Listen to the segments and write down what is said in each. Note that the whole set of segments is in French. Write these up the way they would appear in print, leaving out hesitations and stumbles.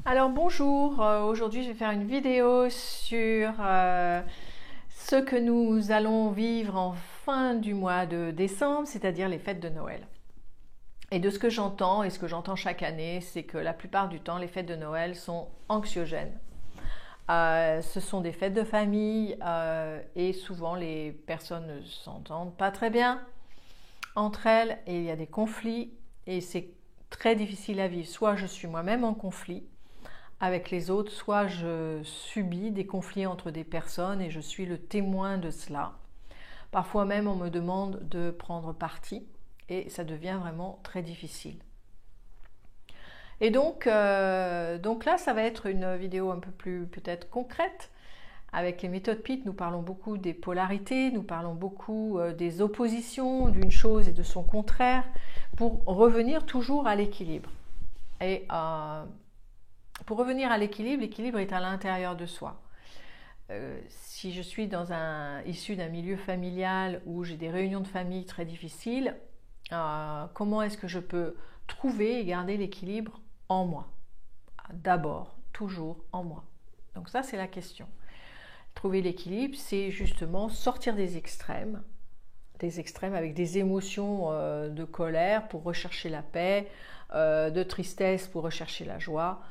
Alors bonjour, aujourd'hui je vais faire une vidéo sur ce que nous allons vivre en fin du mois de décembre, c'est-à-dire les fêtes de Noël. Et de ce que j'entends, et ce que j'entends chaque année, c'est que la plupart du temps, les fêtes de Noël sont anxiogènes. Ce sont des fêtes de famille et souvent les personnes ne s'entendent pas très bien entre elles et il y a des conflits et c'est très difficile à vivre. Soit je suis moi-même en conflit avec les autres, soit je subis des conflits entre des personnes et je suis le témoin de cela. Parfois même on me demande de prendre parti et ça devient vraiment très difficile. Et donc là ça va être une vidéo un peu plus peut-être concrète. Avec les méthodes PIT, nous parlons beaucoup des polarités, nous parlons beaucoup des oppositions d'une chose et de son contraire pour revenir toujours à l'équilibre. Et pour revenir à l'équilibre, l'équilibre est à l'intérieur de soi. Si je suis issu d'un milieu familial où j'ai des réunions de famille très difficiles, comment est-ce que je peux trouver et garder l'équilibre en moi? D'abord, toujours en moi. Donc ça, c'est la question. Trouver l'équilibre, c'est justement sortir des extrêmes avec des émotions de colère pour rechercher la paix, de tristesse pour rechercher la joie.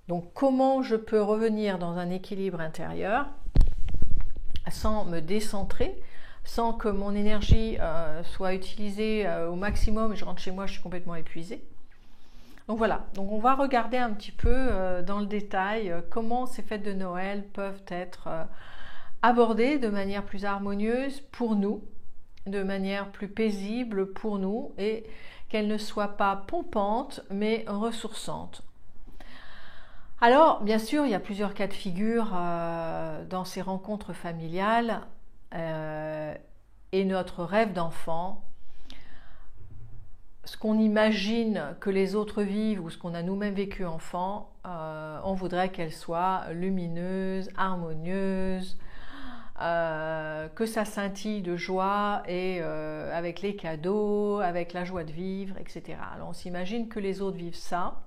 Donc comment je peux revenir dans un équilibre intérieur sans me décentrer, sans que mon énergie soit utilisée au maximum et je rentre chez moi, je suis complètement épuisée. Donc voilà, donc on va regarder un petit peu dans le détail comment ces fêtes de Noël peuvent être abordées de manière plus harmonieuse pour nous, de manière plus paisible pour nous et qu'elles ne soient pas pompantes mais ressourçantes. Alors, bien sûr, il y a plusieurs cas de figure dans ces rencontres familiales et notre rêve d'enfant, ce qu'on imagine que les autres vivent ou ce qu'on a nous-mêmes vécu enfant, on voudrait qu'elle soit lumineuse, harmonieuse, que ça scintille de joie et avec les cadeaux, avec la joie de vivre, etc. Alors on s'imagine que les autres vivent ça.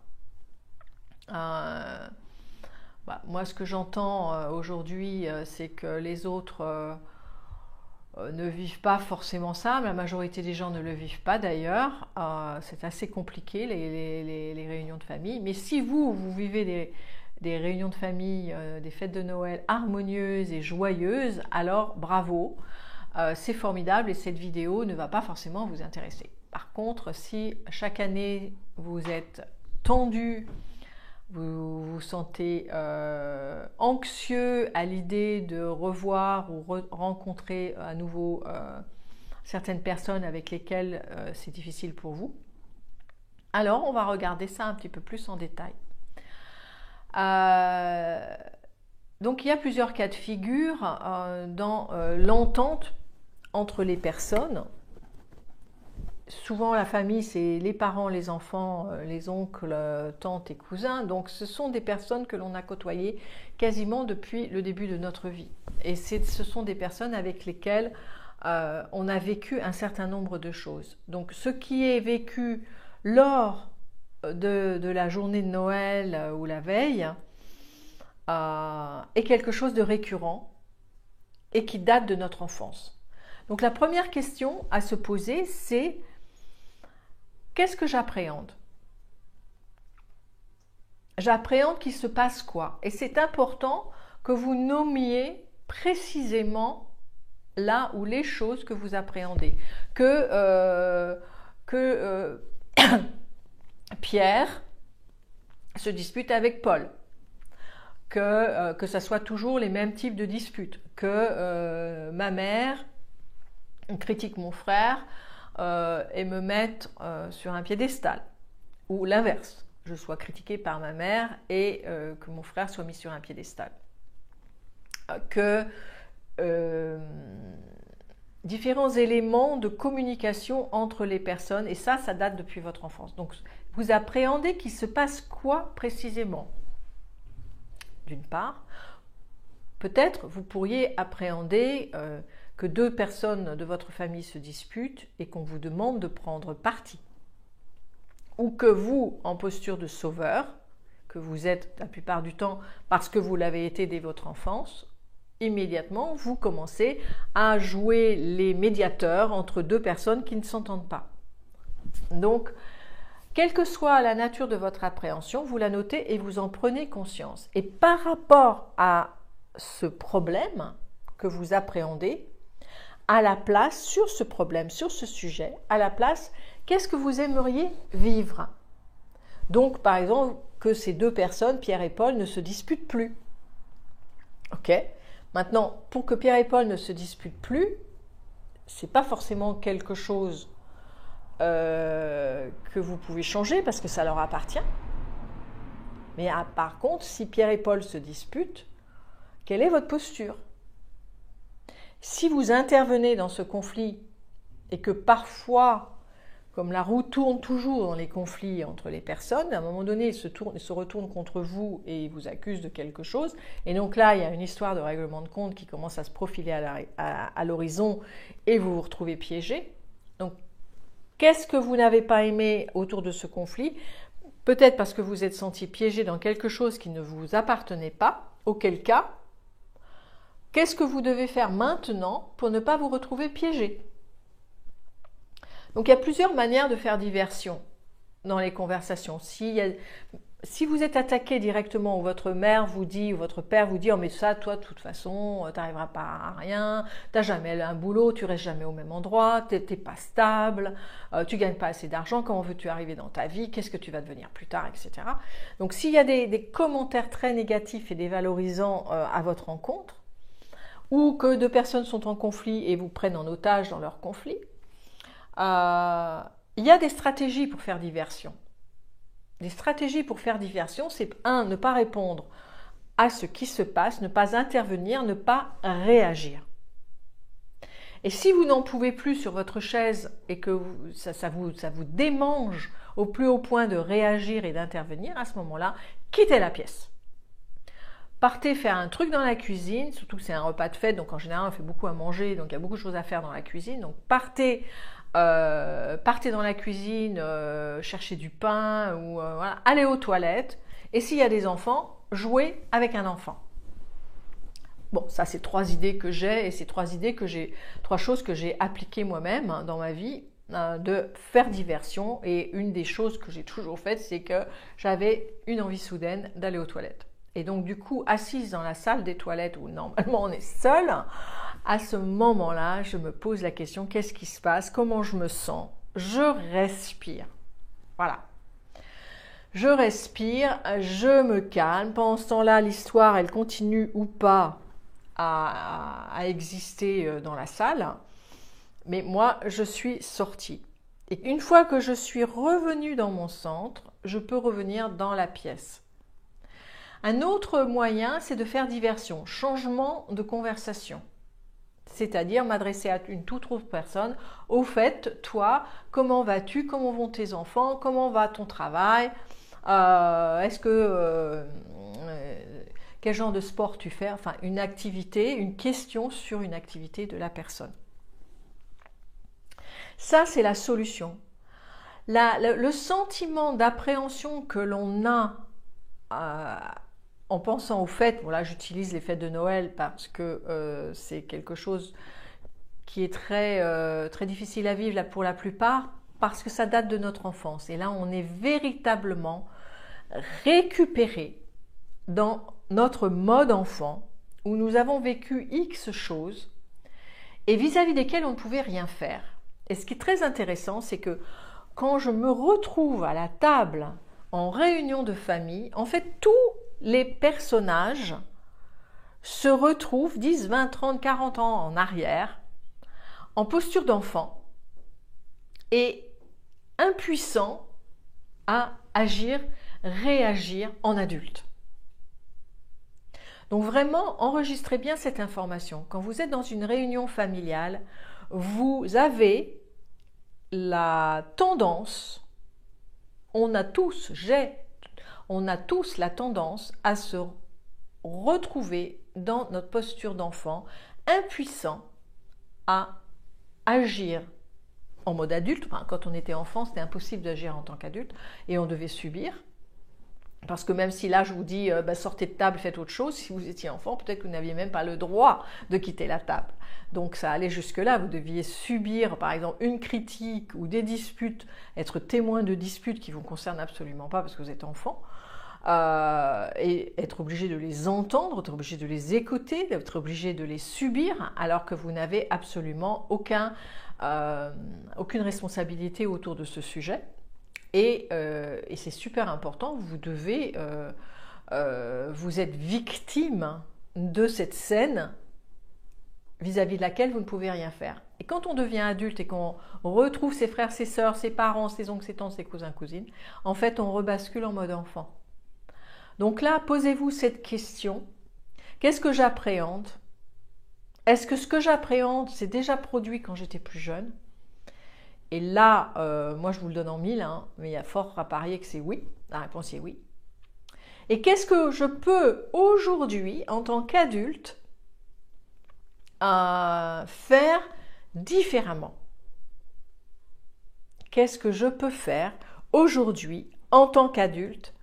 Moi, ce que j'entends aujourd'hui, c'est que les autres ne vivent pas forcément ça, mais la majorité des gens ne le vivent pas d'ailleurs. C'est assez compliqué les réunions de famille. Mais si vous vivez des réunions de famille, des fêtes de Noël harmonieuses et joyeuses, alors bravo, c'est formidable et cette vidéo ne va pas forcément vous intéresser. Par contre, si chaque année vous êtes tendu, vous vous sentez anxieux à l'idée de revoir ou rencontrer à nouveau certaines personnes avec lesquelles c'est difficile pour vous, alors on va regarder ça un petit peu plus en détail. Donc il y a plusieurs cas de figure dans l'entente entre les personnes. Souvent la famille, c'est les parents, les enfants, les oncles, tantes et cousins. Donc ce sont des personnes que l'on a côtoyées quasiment depuis le début de notre vie. Et ce sont des personnes avec lesquelles on a vécu un certain nombre de choses. Donc ce qui est vécu lors de la journée de Noël ou la veille est quelque chose de récurrent et qui date de notre enfance. Donc la première question à se poser, c'est: qu'est-ce que j'appréhende? J'appréhende qu'il se passe quoi? Et c'est important que vous nommiez précisément là où les choses que vous appréhendez. Que Pierre se dispute avec Paul. Que ça soit toujours les mêmes types de disputes. Que ma mère critique mon frère et me mette sur un piédestal. Ou l'inverse, je sois critiquée par ma mère et que mon frère soit mis sur un piédestal. Différents éléments de communication entre les personnes, et ça date depuis votre enfance. Donc vous appréhendez qu'il se passe quoi précisément? D'une part, peut-être vous pourriez appréhender que deux personnes de votre famille se disputent et qu'on vous demande de prendre parti. Ou que vous, en posture de sauveur, que vous êtes la plupart du temps parce que vous l'avez été dès votre enfance, immédiatement vous commencez à jouer les médiateurs entre deux personnes qui ne s'entendent pas. Donc, quelle que soit la nature de votre appréhension, vous la notez et vous en prenez conscience. Et par rapport à ce problème que vous appréhendez, à la place, sur ce problème, sur ce sujet, à la place, qu'est-ce que vous aimeriez vivre? Donc, par exemple, que ces deux personnes, Pierre et Paul, ne se disputent plus. Ok? Maintenant, pour que Pierre et Paul ne se disputent plus, c'est pas forcément quelque chose que vous pouvez changer parce que ça leur appartient. Mais par contre, si Pierre et Paul se disputent, quelle est votre posture? Si vous intervenez dans ce conflit et que parfois, comme la roue tourne toujours dans les conflits entre les personnes, à un moment donné, ils se retournent contre vous et ils vous accusent de quelque chose. Et donc là, il y a une histoire de règlement de compte qui commence à se profiler à l'horizon et vous vous retrouvez piégé. Donc, qu'est-ce que vous n'avez pas aimé autour de ce conflit? Peut-être parce que vous êtes senti piégé dans quelque chose qui ne vous appartenait pas, auquel cas, qu'est-ce que vous devez faire maintenant pour ne pas vous retrouver piégé? Donc, il y a plusieurs manières de faire diversion dans les conversations. Si vous êtes attaqué directement, ou votre mère vous dit, ou votre père vous dit « Oh mais ça, toi, de toute façon, tu n'arriveras pas à rien, tu n'as jamais un boulot, tu restes jamais au même endroit, tu n'es pas stable, tu ne gagnes pas assez d'argent, comment veux-tu arriver dans ta vie, qu'est-ce que tu vas devenir plus tard, etc. » Donc, s'il y a des commentaires très négatifs et dévalorisants à votre encontre, ou que deux personnes sont en conflit et vous prennent en otage dans leur conflit, il y a des stratégies pour faire diversion. Les stratégies pour faire diversion, c'est ne pas répondre à ce qui se passe, ne pas intervenir, ne pas réagir. Et si vous n'en pouvez plus sur votre chaise et que ça vous démange au plus haut point de réagir et d'intervenir, à ce moment-là, quittez la pièce. Partez faire un truc dans la cuisine, surtout que c'est un repas de fête, donc en général on fait beaucoup à manger, donc il y a beaucoup de choses à faire dans la cuisine. Donc partez dans la cuisine, chercher du pain, ou voilà, allez aux toilettes. Et s'il y a des enfants, jouez avec un enfant. Bon, ça c'est trois idées que j'ai, et c'est trois choses que j'ai appliquées moi-même dans ma vie, de faire diversion. Et une des choses que j'ai toujours faites, c'est que j'avais une envie soudaine d'aller aux toilettes. Et donc du coup, assise dans la salle des toilettes où normalement on est seul, à ce moment-là, je me pose la question, qu'est-ce qui se passe? Comment je me sens? Je respire. Voilà. Je respire, je me calme. Pendant ce temps-là, l'histoire, elle continue ou pas à exister dans la salle. Mais moi, je suis sortie. Et une fois que je suis revenue dans mon centre, je peux revenir dans la pièce. Un autre moyen, c'est de faire diversion, changement de conversation. C'est-à-dire m'adresser à une toute autre personne. Au fait, toi, comment vas-tu? Comment vont tes enfants? Comment va ton travail? Quel genre de sport tu fais? Enfin, une activité, une question sur une activité de la personne. Ça, c'est la solution. Le sentiment d'appréhension que l'on a en pensant aux fêtes, bon là j'utilise les fêtes de Noël parce que c'est quelque chose qui est très difficile à vivre là, pour la plupart, parce que ça date de notre enfance. Et là on est véritablement récupéré dans notre mode enfant, où nous avons vécu X choses et vis-à-vis desquelles on ne pouvait rien faire. Et ce qui est très intéressant, c'est que quand je me retrouve à la table en réunion de famille, en fait tous les personnages se retrouvent 10, 20, 30, 40 ans en arrière, en posture d'enfant et impuissants à agir, réagir en adulte. Donc vraiment, enregistrez bien cette information. Quand vous êtes dans une réunion familiale, vous avez la tendance, on a tous la tendance à se retrouver dans notre posture d'enfant, impuissant à agir en mode adulte. Enfin, quand on était enfant, c'était impossible d'agir en tant qu'adulte et on devait subir. Parce que même si là je vous dis sortez de table, faites autre chose, si vous étiez enfant, peut-être que vous n'aviez même pas le droit de quitter la table. Donc ça allait jusque-là, vous deviez subir par exemple une critique ou des disputes, être témoin de disputes qui ne vous concernent absolument pas parce que vous êtes enfant, et être obligé de les entendre, être obligé de les écouter, être obligé de les subir alors que vous n'avez absolument aucune responsabilité autour de ce sujet. Et c'est super important, vous devez, vous êtes victime de cette scène vis-à-vis de laquelle vous ne pouvez rien faire. Et quand on devient adulte et qu'on retrouve ses frères, ses sœurs, ses parents, ses oncles, ses tantes, ses cousins, cousines, en fait on rebascule en mode enfant. Donc là, posez-vous cette question, qu'est-ce que j'appréhende? Est-ce que ce que j'appréhende s'est déjà produit quand j'étais plus jeune? Et là, moi je vous le donne en mille, hein, mais il y a fort à parier que c'est oui. La réponse est oui. Et qu'est-ce que je peux aujourd'hui, en tant qu'adulte, faire différemment? Qu'est-ce que je peux faire aujourd'hui, en tant qu'adulte,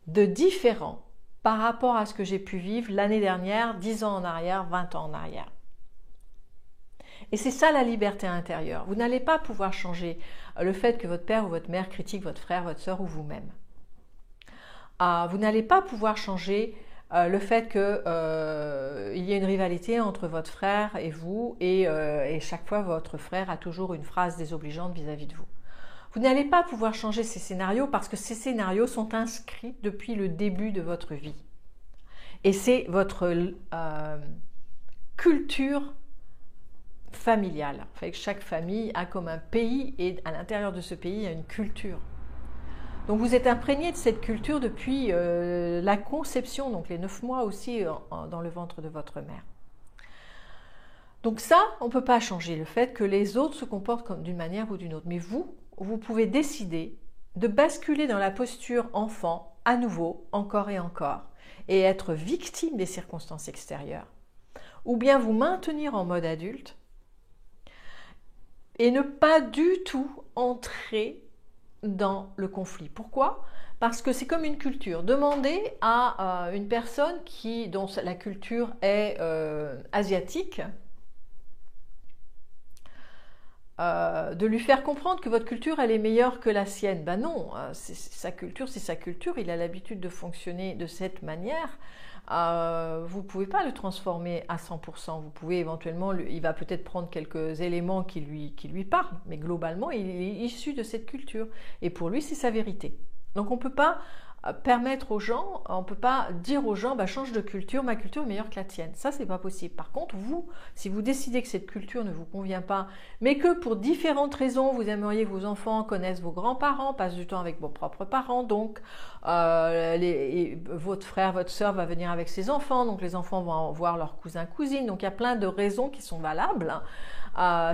de différent par rapport à ce que j'ai pu vivre l'année dernière, 10 ans en arrière, 20 ans en arrière? Et c'est ça la liberté intérieure. Vous n'allez pas pouvoir changer le fait que votre père ou votre mère critique votre frère, votre soeur ou vous-même. Vous n'allez pas pouvoir changer le fait qu'il y ait une rivalité entre votre frère et vous et chaque fois votre frère a toujours une phrase désobligeante vis-à-vis de vous. Vous n'allez pas pouvoir changer ces scénarios parce que ces scénarios sont inscrits depuis le début de votre vie. Et c'est votre culture familiale. En fait, chaque famille a comme un pays et à l'intérieur de ce pays, il y a une culture. Donc vous êtes imprégné de cette culture depuis la conception, donc les 9 mois aussi dans le ventre de votre mère. Donc ça, on ne peut pas changer le fait que les autres se comportent comme d'une manière ou d'une autre. Mais vous pouvez décider de basculer dans la posture enfant à nouveau, encore et encore, et être victime des circonstances extérieures. Ou bien vous maintenir en mode adulte et ne pas du tout entrer dans le conflit. Pourquoi? Parce que c'est comme une culture. Demandez à une personne dont la culture est asiatique de lui faire comprendre que votre culture elle est meilleure que la sienne. Ben non, sa culture, c'est sa culture, il a l'habitude de fonctionner de cette manière. Vous ne pouvez pas le transformer à 100%. Vous pouvez éventuellement, il va peut-être prendre quelques éléments qui lui parlent, mais globalement, il est issu de cette culture. Et pour lui, c'est sa vérité. Donc, on ne peut pas permettre aux gens, on ne peut pas dire aux gens, bah, change de culture, ma culture est meilleure que la tienne. Ça, c'est pas possible. Par contre, si vous décidez que cette culture ne vous convient pas, mais que pour différentes raisons, vous aimeriez que vos enfants connaissent vos grands-parents, passent du temps avec vos propres parents, donc votre frère, votre soeur va venir avec ses enfants, donc les enfants vont voir leurs cousins, cousines, donc il y a plein de raisons qui sont valables.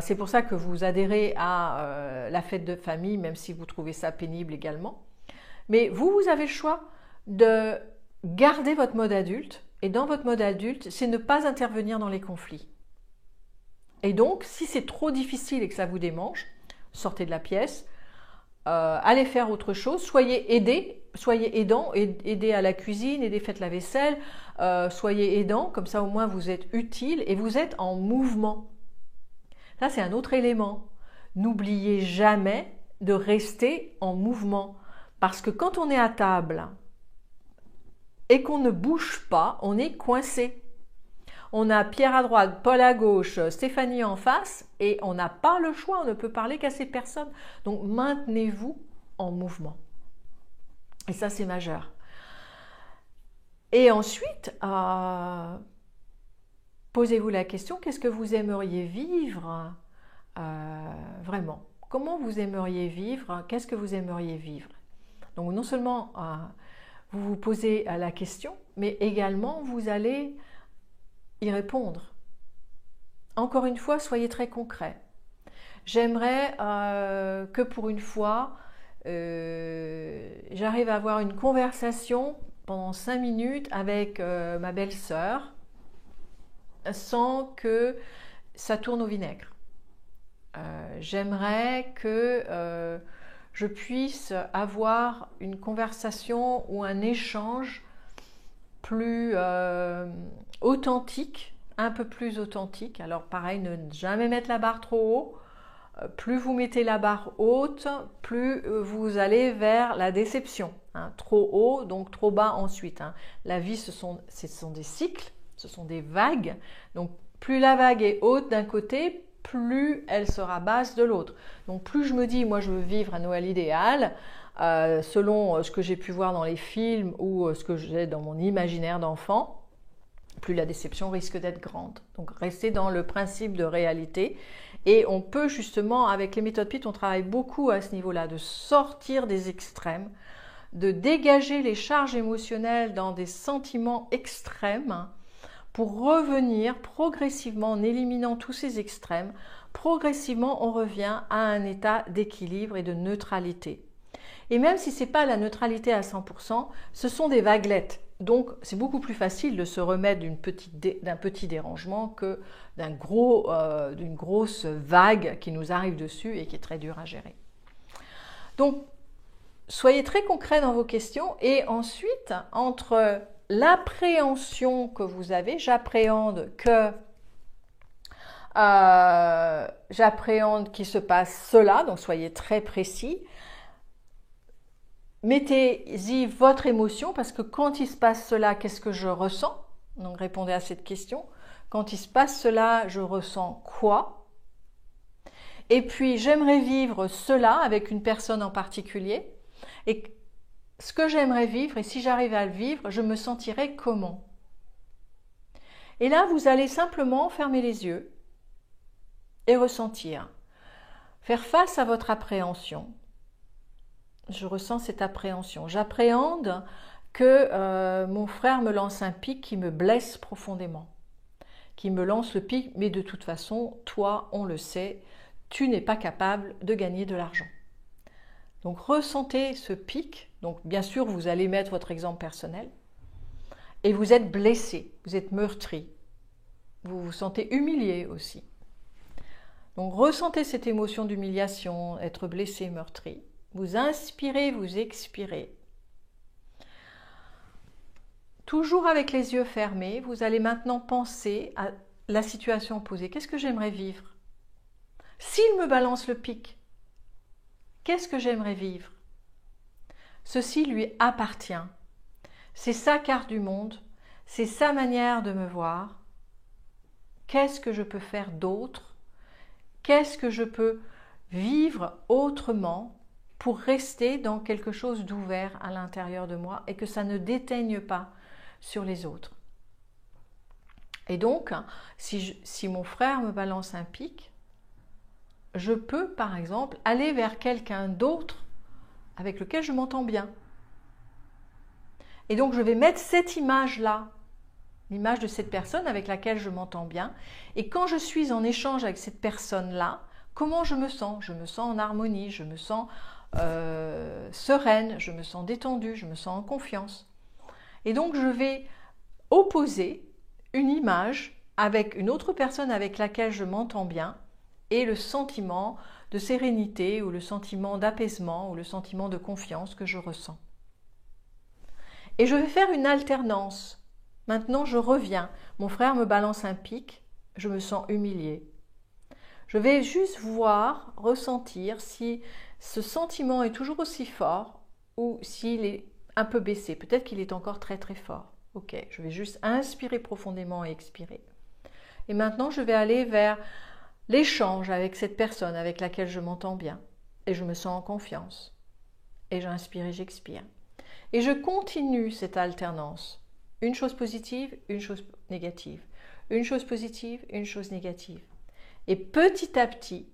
C'est pour ça que vous adhérez à la fête de famille, même si vous trouvez ça pénible également. Mais vous avez le choix de garder votre mode adulte. Et dans votre mode adulte, c'est ne pas intervenir dans les conflits. Et donc, si c'est trop difficile et que ça vous démange, sortez de la pièce, allez faire autre chose, soyez aidant, aidez à la cuisine, faites la vaisselle, soyez aidant, comme ça au moins vous êtes utile et vous êtes en mouvement. Ça, c'est un autre élément. N'oubliez jamais de rester en mouvement. Parce que quand on est à table et qu'on ne bouge pas, on est coincé. On a Pierre à droite, Paul à gauche, Stéphanie en face et on n'a pas le choix, on ne peut parler qu'à ces personnes. Donc maintenez-vous en mouvement. Et ça, c'est majeur. Et ensuite, posez-vous la question, qu'est-ce que vous aimeriez vivre vraiment? Comment vous aimeriez vivre? Qu'est-ce que vous aimeriez vivre? Donc non seulement vous vous posez la question, mais également vous allez y répondre. Encore une fois, soyez très concret. J'aimerais que pour une fois, j'arrive à avoir une conversation pendant 5 minutes avec ma belle-sœur sans que ça tourne au vinaigre. J'aimerais que je puisse avoir une conversation ou un échange plus authentique, un peu plus authentique. Alors pareil, ne jamais mettre la barre trop haut. Plus vous mettez la barre haute, plus vous allez vers la déception. Hein. Trop haut, donc trop bas ensuite. Hein. La vie, ce sont des cycles, ce sont des vagues. Donc plus la vague est haute d'un côté, plus elle sera basse de l'autre. Donc plus je me dis, moi je veux vivre un Noël idéal, selon ce que j'ai pu voir dans les films ou ce que j'ai dans mon imaginaire d'enfant, plus la déception risque d'être grande. Donc restez dans le principe de réalité. Et on peut justement, avec les méthodes PIT, on travaille beaucoup à ce niveau-là, de sortir des extrêmes, de dégager les charges émotionnelles dans des sentiments extrêmes pour revenir progressivement, en éliminant tous ces extrêmes, progressivement on revient à un état d'équilibre et de neutralité. Et même si ce n'est pas la neutralité à 100%, ce sont des vaguelettes. Donc, c'est beaucoup plus facile de se remettre d'un petit dérangement que d'une grosse vague qui nous arrive dessus et qui est très dure à gérer. Donc, soyez très concret dans vos questions et ensuite, entre l'appréhension que vous avez, j'appréhende qu'il se passe cela, donc soyez très précis. Mettez-y votre émotion parce que quand il se passe cela, qu'est-ce que je ressens? Donc répondez à cette question. Quand il se passe cela, je ressens quoi? Et puis j'aimerais vivre cela avec une personne en particulier. Et ce que j'aimerais vivre, et si j'arrive à le vivre, je me sentirais comment? Et là, vous allez simplement fermer les yeux et ressentir. Faire face à votre appréhension. Je ressens cette appréhension. J'appréhende que mon frère me lance un pic qui me blesse profondément. Qui me lance le pic, mais de toute façon, toi, on le sait, tu n'es pas capable de gagner de l'argent. Donc ressentez ce pic. Donc bien sûr, vous allez mettre votre exemple personnel. Et vous êtes blessé, vous êtes meurtri. Vous vous sentez humilié aussi. Donc ressentez cette émotion d'humiliation, être blessé, meurtri. Vous inspirez, vous expirez. Toujours avec les yeux fermés, vous allez maintenant penser à la situation opposée. Qu'est-ce que j'aimerais vivre? S'il me balance le pic, qu'est-ce que j'aimerais vivre? Ceci lui appartient. C'est sa carte du monde, c'est sa manière de me voir. Qu'est-ce que je peux faire d'autre? Qu'est-ce que je peux vivre autrement pour rester dans quelque chose d'ouvert à l'intérieur de moi et que ça ne déteigne pas sur les autres. Et donc, si mon frère me balance un pic, je peux par exemple aller vers quelqu'un d'autre avec lequel je m'entends bien. Et donc je vais mettre cette image-là, l'image de cette personne avec laquelle je m'entends bien. Et quand je suis en échange avec cette personne-là, comment je me sens? Je me sens en harmonie, je me sens sereine, je me sens détendue, je me sens en confiance. Et donc je vais opposer une image avec une autre personne avec laquelle je m'entends bien et le sentiment de sérénité ou le sentiment d'apaisement ou le sentiment de confiance que je ressens. Et je vais faire une alternance. Maintenant je reviens, mon frère me balance un pic, je me sens humiliée. Je vais juste voir, ressentir si ce sentiment est toujours aussi fort ou s'il est un peu baissé. Peut-être qu'il est encore très très fort. Ok, je vais juste inspirer profondément et expirer. Et maintenant, je vais aller vers l'échange avec cette personne avec laquelle je m'entends bien. Et je me sens en confiance. Et j'inspire et j'expire. Et je continue cette alternance. Une chose positive, une chose négative. Une chose positive, une chose négative. Et petit à petit,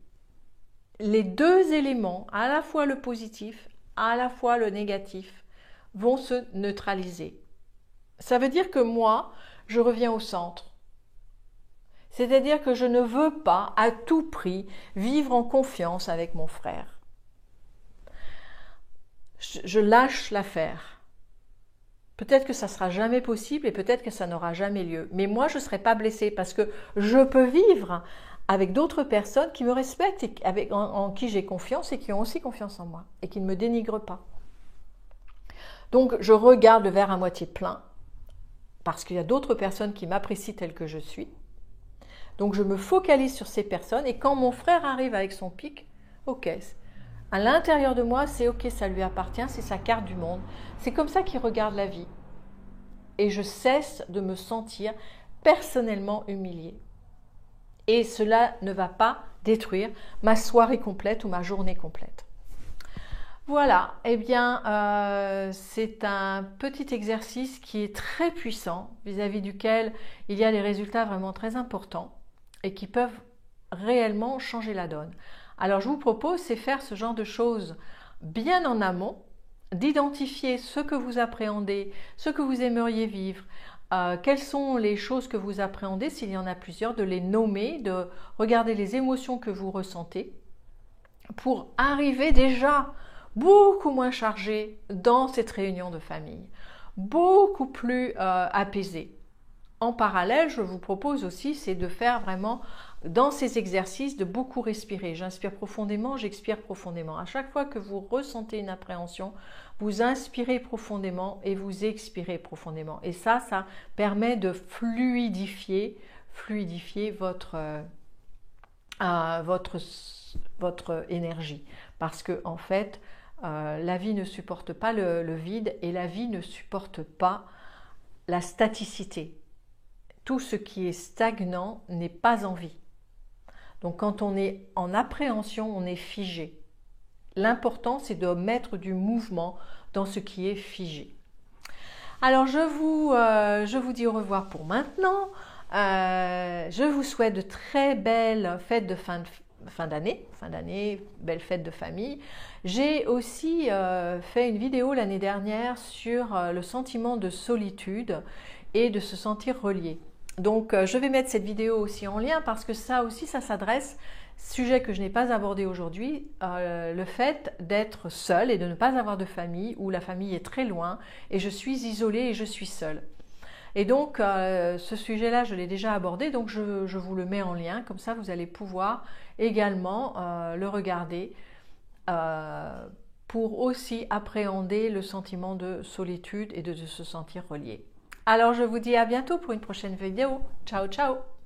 les deux éléments, à la fois le positif, à la fois le négatif, vont se neutraliser. Ça veut dire que moi, je reviens au centre. C'est-à-dire que je ne veux pas à tout prix vivre en confiance avec mon frère. Je lâche l'affaire. Peut-être que ça ne sera jamais possible et peut-être que ça n'aura jamais lieu. Mais moi, je ne serai pas blessée parce que je peux vivre avec d'autres personnes qui me respectent et en qui j'ai confiance et qui ont aussi confiance en moi et qui ne me dénigrent pas. Donc, je regarde le verre à moitié plein parce qu'il y a d'autres personnes qui m'apprécient telle que je suis. Donc, je me focalise sur ces personnes et quand mon frère arrive avec son pic, ok, à l'intérieur de moi, c'est ok, ça lui appartient, c'est sa carte du monde. C'est comme ça qu'il regarde la vie. Et je cesse de me sentir personnellement humiliée. Et cela ne va pas détruire ma soirée complète ou ma journée complète. Voilà, eh bien, c'est un petit exercice qui est très puissant, vis-à-vis duquel il y a des résultats vraiment très importants et qui peuvent réellement changer la donne. Alors, je vous propose, c'est faire ce genre de choses bien en amont, d'identifier ce que vous appréhendez, ce que vous aimeriez vivre, quelles sont les choses que vous appréhendez, s'il y en a plusieurs, de les nommer, de regarder les émotions que vous ressentez pour arriver déjà beaucoup moins chargé dans cette réunion de famille, beaucoup plus apaisé. En parallèle, je vous propose aussi, c'est de faire vraiment dans ces exercices de beaucoup respirer. J'inspire profondément, j'expire profondément. À chaque fois que vous ressentez une appréhension, vous inspirez profondément et vous expirez profondément. Et ça permet de fluidifier votre énergie. Parce que en fait, la vie ne supporte pas le vide et la vie ne supporte pas la staticité. Tout ce qui est stagnant n'est pas en vie. Donc quand on est en appréhension, on est figé. L'important, c'est de mettre du mouvement dans ce qui est figé. Alors je vous dis au revoir pour maintenant. Je vous souhaite de très belles fêtes de fin d'année, belles fêtes de famille. J'ai aussi fait une vidéo l'année dernière sur le sentiment de solitude et de se sentir relié. Donc je vais mettre cette vidéo aussi en lien parce que ça aussi, ça s'adresse, sujet que je n'ai pas abordé aujourd'hui, le fait d'être seule et de ne pas avoir de famille, où la famille est très loin et je suis isolée et je suis seule. Et donc ce sujet-là, je l'ai déjà abordé, donc je vous le mets en lien, comme ça vous allez pouvoir également le regarder pour aussi appréhender le sentiment de solitude et de se sentir relié. Alors je vous dis à bientôt pour une prochaine vidéo. Ciao, ciao!